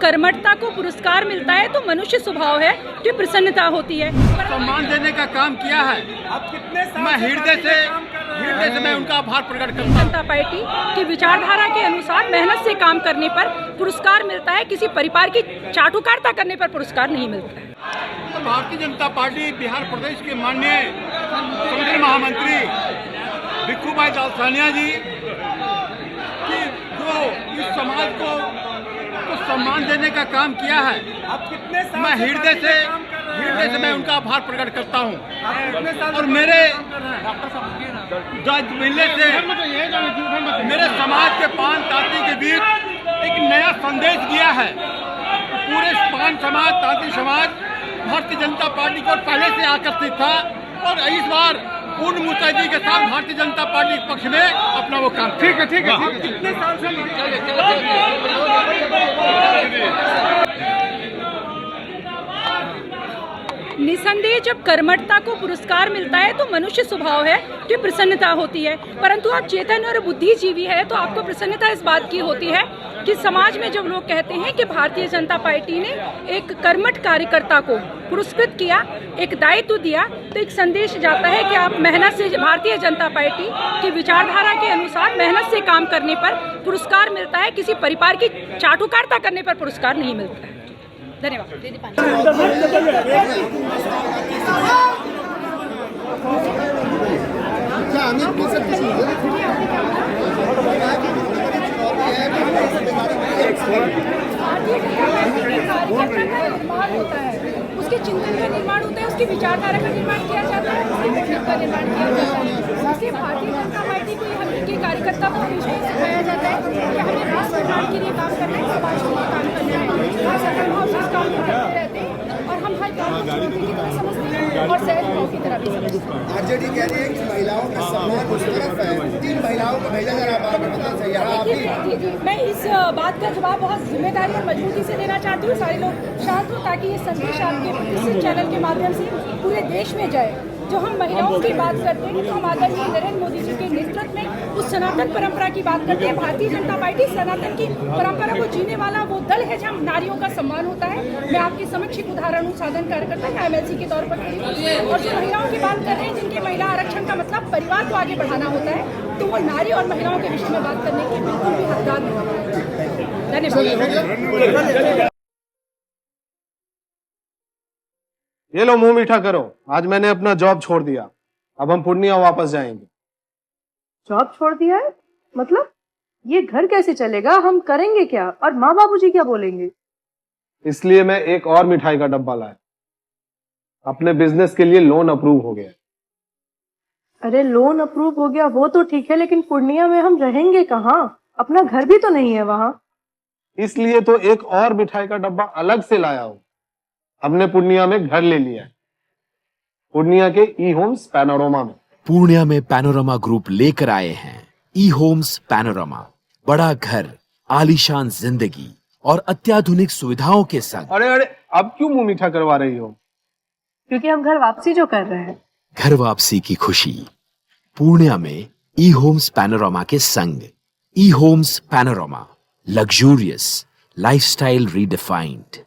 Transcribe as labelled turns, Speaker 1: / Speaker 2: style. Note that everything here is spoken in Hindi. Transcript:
Speaker 1: कर्मठता को पुरस्कार मिलता है तो मनुष्य स्वभाव है कि प्रसन्नता होती है।
Speaker 2: सम्मान देने का काम किया है।
Speaker 3: आप कितने साल
Speaker 2: मैं हृदय से मैं उनका आभार प्रकट करता हूँ।
Speaker 1: जनता पार्टी की विचारधारा के अनुसार मेहनत से काम करने पर पुरस्कार मिलता है, किसी परिवार की चाटुकारिता करने पर पुरस्कार नहीं मिलता है।
Speaker 2: तो भारतीय जनता पार्टी बिहार प्रदेश के माननीय केंद्रीय महामंत्री भिक्खूभाई दालसानिया जी की जो इस समाज को सम्मान देने का काम किया है।
Speaker 3: आप कितने साल
Speaker 2: मैं हृदय से मैं उनका आभार प्रकट करता हूँ। और मेरे मिलने से मेरे समाज के पान तांती के बीच एक नया संदेश दिया है। पूरे पान समाज, तांती समाज भारतीय जनता पार्टी को पहले से आकर्षित था और इस बार पूर्ण मुस्तैदी के साथ भारतीय जनता पार्टी के पक्ष में अपना वो काम।
Speaker 3: ठीक है। कितने साल से
Speaker 1: निसंदेह जब कर्मठता को पुरस्कार मिलता है तो मनुष्य स्वभाव है कि प्रसन्नता होती है, परंतु आप चेतन और बुद्धिजीवी है तो आपको प्रसन्नता इस बात की होती है कि समाज में जब लोग कहते हैं कि भारतीय जनता पार्टी ने एक कर्मठ कार्यकर्ता को पुरस्कृत किया, एक दायित्व दिया, तो एक संदेश जाता है कि आप मेहनत से, भारतीय जनता पार्टी की विचारधारा के अनुसार मेहनत से काम करने पर पुरस्कार मिलता है, किसी परिवार की चाटुकारिता करने पर पुरस्कार नहीं मिलता है। धन्यवाद। उसके चिंतन का निर्माण होता है, उसकी विचारधारा का निर्माण किया जाता है, उसके व्यक्तित्व का निर्माण किया जाता है। इसलिए भारतीय जनता पार्टी के कार्यकर्ता को हमेशा ये सिखाया जाता है कि हमें राष्ट्र निर्माण के लिए काम करना है, समाज के लिए काम करना है। हर सकल भाव से इस काम को करते रहते हैं और हम हर काम को चुनौती की तरह समझते हैं और सहज भाव की तरह भी समझते हैं।
Speaker 4: आरजेडी कह रही है कि महिलाओं का सम्मान उस तरफ है, 3 महिलाओं को भेजा जा रहा है।
Speaker 1: जी, मैं इस बात का जवाब बहुत जिम्मेदारी और मजबूती से देना चाहती हूँ। सारे लोग शांत हो ताकि ये संदेश आपके इस चैनल के माध्यम से पूरे देश में जाए। जो हम महिलाओं की बात करते हैं तो हम आदरणीय नरेंद्र मोदी जी के नेतृत्व में उस सनातन परंपरा की बात करते हैं। भारतीय जनता पार्टी सनातन की परंपरा को जीने वाला वो दल है जहाँ नारियों का सम्मान होता है। मैं आपके समक्ष एक उदाहरण साधन कार्यकर्ता या MLC के तौर पर खड़ी हूँ। और जो महिलाओं की बात कर रहे हैं, जिनके महिला आरक्षण का मतलब परिवार को आगे बढ़ाना होता है, तो वो नारी और महिलाओं के विषय में बात करने की बिल्कुल भी हकदार नहीं। धन्यवाद।
Speaker 5: ये लो, मुंह मीठा करो। आज मैंने अपना जॉब छोड़ दिया, अब हम पूर्णिया वापस जाएंगे।
Speaker 6: जॉब छोड़ दिया है? मतलब ये घर कैसे चलेगा? हम करेंगे क्या? और माँ बाबूजी क्या बोलेंगे?
Speaker 5: इसलिए मैं एक और मिठाई का डब्बा लाया। अपने बिजनेस के लिए लोन अप्रूव हो गया।
Speaker 6: अरे लोन अप्रूव हो गया वो तो ठीक है, लेकिन पूर्णिया में हम रहेंगे कहाँ? अपना घर भी तो नहीं है वहाँ।
Speaker 5: इसलिए तो एक और मिठाई का डब्बा अलग से लाया हूँ। हमने पूर्णिया में घर ले लिया है, पूर्णिया के ई होम्स पैनोरमा में।
Speaker 7: पूर्णिया में पैनोरमा ग्रुप लेकर आए हैं ई होम्स पैनोरमा। बड़ा घर, आलीशान जिंदगी और अत्याधुनिक सुविधाओं के संग।
Speaker 5: अरे अब क्यों मुंह मीठा करवा रही हो?
Speaker 6: क्योंकि हम घर वापसी जो कर रहे हैं।
Speaker 7: घर वापसी की खुशी पूर्णिया में ई होम्स पैनोरमा के संग। ई Homes Panorama, luxurious lifestyle redefined.